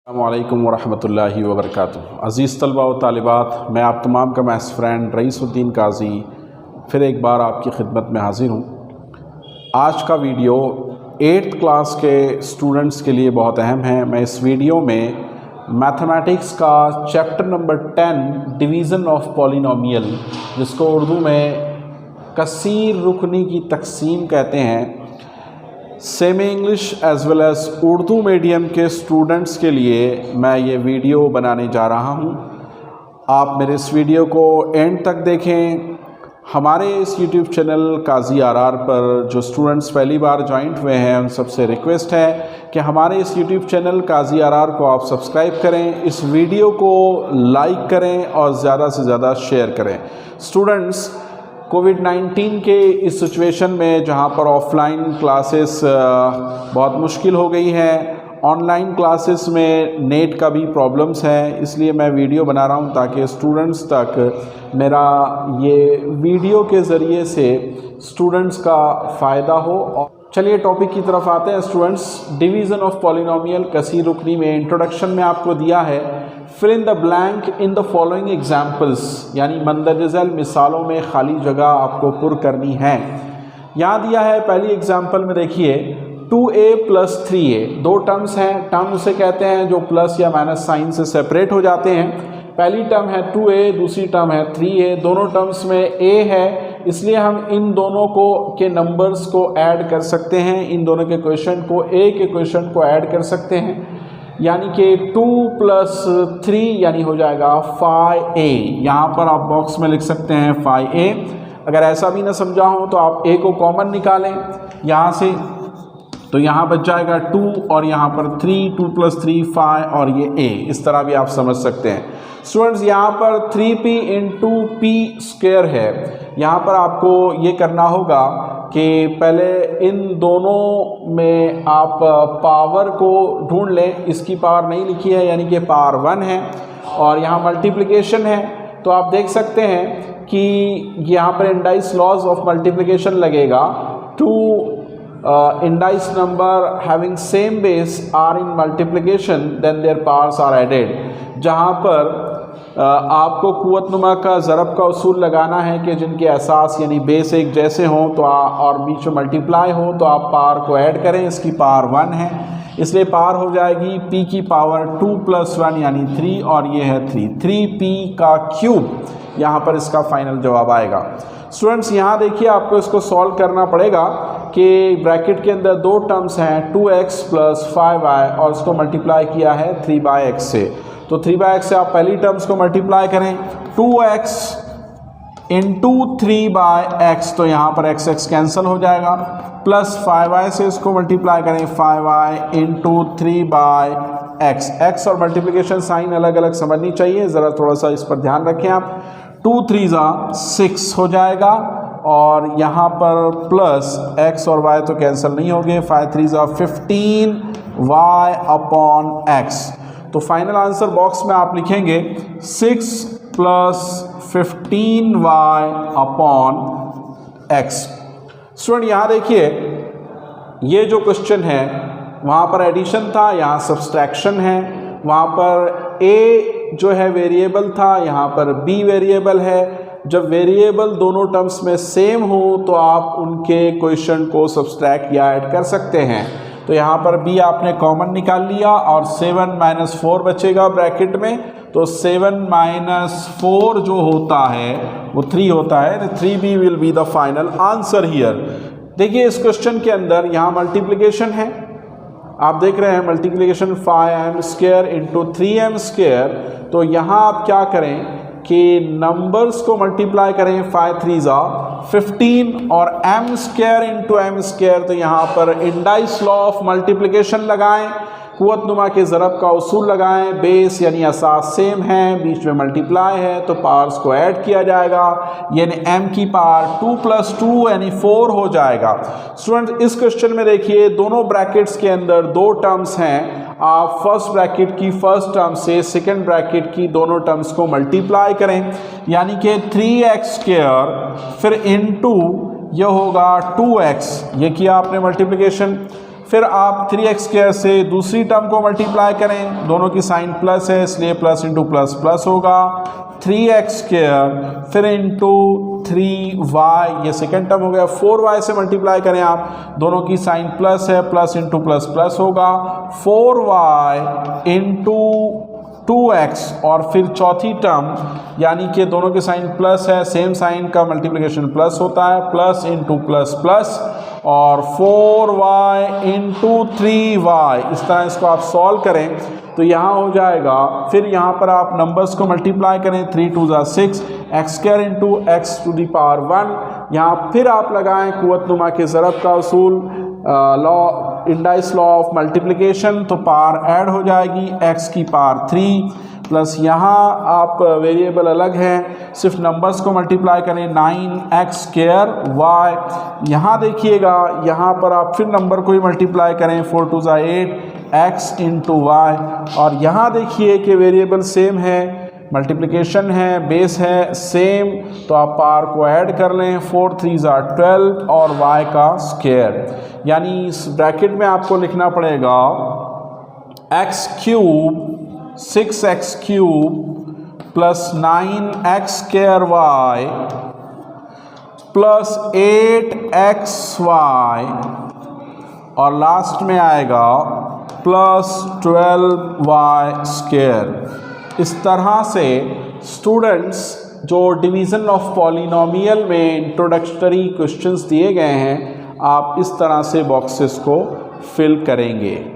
अस्सलामुअलैकुम वरहमतुल्लाहि वबरकातुहू। अज़ीज़ तलबा व तालिबात, मैं आप तमाम का मैथ्स फ्रेंड रईसुद्दीन काजी फिर एक बार आपकी खिदमत में हाज़िर हूँ। आज का वीडियो 8th क्लास के स्टूडेंट्स के लिए बहुत अहम है। मैं इस वीडियो में मैथमेटिक्स का chapter number 10 division of polynomial, जिसको उर्दू में कसीर रुकनी की तकसीम कहते हैं, semi English as well as Urdu medium के स्टूडेंट्स के लिए मैं ये वीडियो बनाने जा रहा हूँ। आप मेरे इस वीडियो को एंड तक देखें। हमारे इस यूट्यूब चैनल काजी आर पर जो स्टूडेंट्स पहली बार ज्वाइंट हुए हैं, उन सबसे रिक्वेस्ट है कि हमारे इस यूट्यूब चैनल काजी आर को आप सब्सक्राइब करें, इस वीडियो को लाइक करें और ज़्यादा से ज़्यादा शेयर करें। स्टूडेंट्स, कोविड-19 के इस सिचुएशन में जहां पर ऑफ़लाइन क्लासेस बहुत मुश्किल हो गई हैं, ऑनलाइन क्लासेस में नेट का भी प्रॉब्लम्स है, इसलिए मैं वीडियो बना रहा हूं ताकि स्टूडेंट्स तक मेरा ये वीडियो के ज़रिए से स्टूडेंट्स का फ़ायदा हो। चलिए टॉपिक की तरफ आते हैं स्टूडेंट्स। डिवीज़न ऑफ पॉलिनोमियल कसीर रुकनी में इंट्रोडक्शन में आपको दिया है fill in the blank in the following examples, यानी मंदरज झैल मिसालों में खाली जगह आपको पुर करनी है। यहाँ दिया है पहली एग्जाम्पल में, देखिए 2a + 3a, दो टर्म्स हैं। टर्म उसे कहते हैं जो प्लस या माइनस साइन से सेपरेट हो जाते हैं। पहली टर्म है 2a, दूसरी टर्म है 3a। दोनों टर्म्स में a है, इसलिए हम इन दोनों को के नंबर्स को ऐड कर सकते हैं, इन दोनों के क्वेश्चन को a के क्वेश्चन को ऐड कर सकते हैं, यानी कि 2 + 3 यानी हो जाएगा 5a। यहाँ पर आप बॉक्स में लिख सकते हैं 5a। अगर ऐसा भी ना समझा हो तो आप a को कॉमन निकालें यहाँ से, तो यहाँ बच जाएगा 2 और यहाँ पर 3, 2 + 3 5 और ये a। इस तरह भी आप समझ सकते हैं। स्टूडेंट्स, यहाँ पर 3p × p² है। यहाँ पर आपको ये करना होगा कि पहले इन दोनों में आप पावर को ढूंढ लें। इसकी पावर नहीं लिखी है, यानी कि पावर 1 है, और यहाँ मल्टीप्लिकेशन है। तो आप देख सकते हैं कि यहाँ पर इंडाइस लॉज ऑफ मल्टीप्लिकेशन लगेगा। 2 indice number having same base are in multiplication, then their powers are added। जहाँ पर आपको कुव्वतनुमा का ज़रब का उसूल लगाना है कि जिनके असास यानी बेस एक जैसे हों तो और बीच में मल्टीप्लाई हो तो आप पावर को ऐड करें। इसकी पावर 1 है, इसलिए पावर हो जाएगी p की पावर 2 + 1 यानी 3, और ये है 3p का क्यूब। यहाँ पर इसका फाइनल जवाब आएगा। स्टूडेंट्स, यहाँ देखिए आपको इसको सॉल्व करना पड़ेगा कि ब्रैकेट के अंदर दो टर्म्स हैं 2x + 5y, और इसको मल्टीप्लाई किया है 3/x से। तो 3/x से आप पहली टर्म्स को मल्टीप्लाई करें, 2x × 3/x, तो यहाँ पर x कैंसिल हो जाएगा, प्लस 5y से इसको मल्टीप्लाई करें 5y × 3/x। x और मल्टीप्लिकेशन साइन अलग अलग समझनी चाहिए, ज़रा थोड़ा सा इस पर ध्यान रखें आप। 2 × 3 = 6 हो जाएगा, और यहाँ पर प्लस x और y तो कैंसिल नहीं होंगे, 5 × 3 = 15y/x। तो फाइनल आंसर बॉक्स में आप लिखेंगे 6 + 15y/x। स्टूडेंट, यहाँ देखिए ये जो क्वेश्चन है वहाँ पर एडिशन था, यहाँ सब्सट्रैक्शन है। वहाँ पर a जो है वेरिएबल था, यहाँ पर b वेरिएबल है। जब वेरिएबल दोनों टर्म्स में सेम हो तो आप उनके क्वेश्चन को सब्सट्रैक्ट या ऐड कर सकते हैं। तो यहाँ पर b आपने कॉमन निकाल लिया और 7 - 4 बचेगा ब्रैकेट में। तो 7 - 4 जो होता है वो 3 होता है। 3b will be the final answer here. देखिए इस क्वेश्चन के अंदर यहाँ मल्टीप्लिकेशन है, आप देख रहे हैं मल्टीप्लिकेशन 5m² × 3m²। तो यहाँ आप क्या करें कि नंबर्स को मल्टीप्लाई करें, 5 × 3 = 15 और m² × m²। तो यहाँ पर इंडाइस लॉ ऑफ मल्टीप्लिकेशन लगाएं, कुव्वतनुमा के ज़रब का उसूल लगाएं। बेस यानी असास सेम है, बीच में मल्टीप्लाई है, तो पावर्स को ऐड किया जाएगा, यानी m की पावर 2 + 2 यानी 4 हो जाएगा। स्टूडेंट, इस क्वेश्चन में देखिए दोनों ब्रैकेट्स के अंदर दो टर्म्स हैं। आप फर्स्ट ब्रैकेट की फर्स्ट टर्म से सेकंड ब्रैकेट की दोनों टर्म्स को मल्टीप्लाई करें, यानी कि 3x² फिर इनटू ये होगा 2x। ये किया आपने मल्टीप्लिकेशन। फिर आप 3x² से दूसरी टर्म को मल्टीप्लाई करें, दोनों की साइन प्लस है इसलिए प्लस इंटू प्लस प्लस होगा, 3x², फिर इंटू 3y, ये सेकेंड टर्म हो गया। 4y से मल्टीप्लाई करें आप, दोनों की साइन प्लस है, प्लस इंटू प्लस प्लस होगा, 4y इंटू 2x, और फिर चौथी टर्म यानी कि दोनों के साइन प्लस है, सेम साइन का मल्टीप्लिकेशन प्लस होता है, प्लस इंटू प्लस प्लस, और 4y इंटू 3y। इस तरह इसको आप सॉल्व करें तो यहाँ हो जाएगा। फिर यहाँ पर आप नंबर्स को मल्टीप्लाई करें, 3 2 ज़ा 6, x² इंटू x⁻1। यहाँ फिर आप लगाएं कुव्वतनुमा के ज़रब का उसूल, इंडाइस लॉ ऑफ मल्टीप्लिकेशन, तो पावर ऐड हो जाएगी x की पावर 3 प्लस यहाँ आप वेरिएबल अलग हैं, सिर्फ नंबर्स को मल्टीप्लाई करें, 9x²y। यहाँ देखिएगा, यहाँ पर आप फिर नंबर को ही मल्टीप्लाई करें, 4 2 ज़ा 8, x इंटू वाई। और यहाँ देखिए कि वेरिएबल सेम है, मल्टीप्लिकेशन है, बेस है सेम, तो आप पावर को ऐड कर लें, 4 3 ज़ा 12 और y का स्क्वायर। यानी इस ब्रैकेट में आपको लिखना पड़ेगा x³ 6x³ plus 9x² plus 8xy, और लास्ट में आएगा प्लस 12y²। इस तरह से स्टूडेंट्स जो डिवीज़न ऑफ पॉलिनोमियल में इंट्रोडक्टरी क्वेश्चंस दिए गए हैं, आप इस तरह से बॉक्सेस को फिल करेंगे।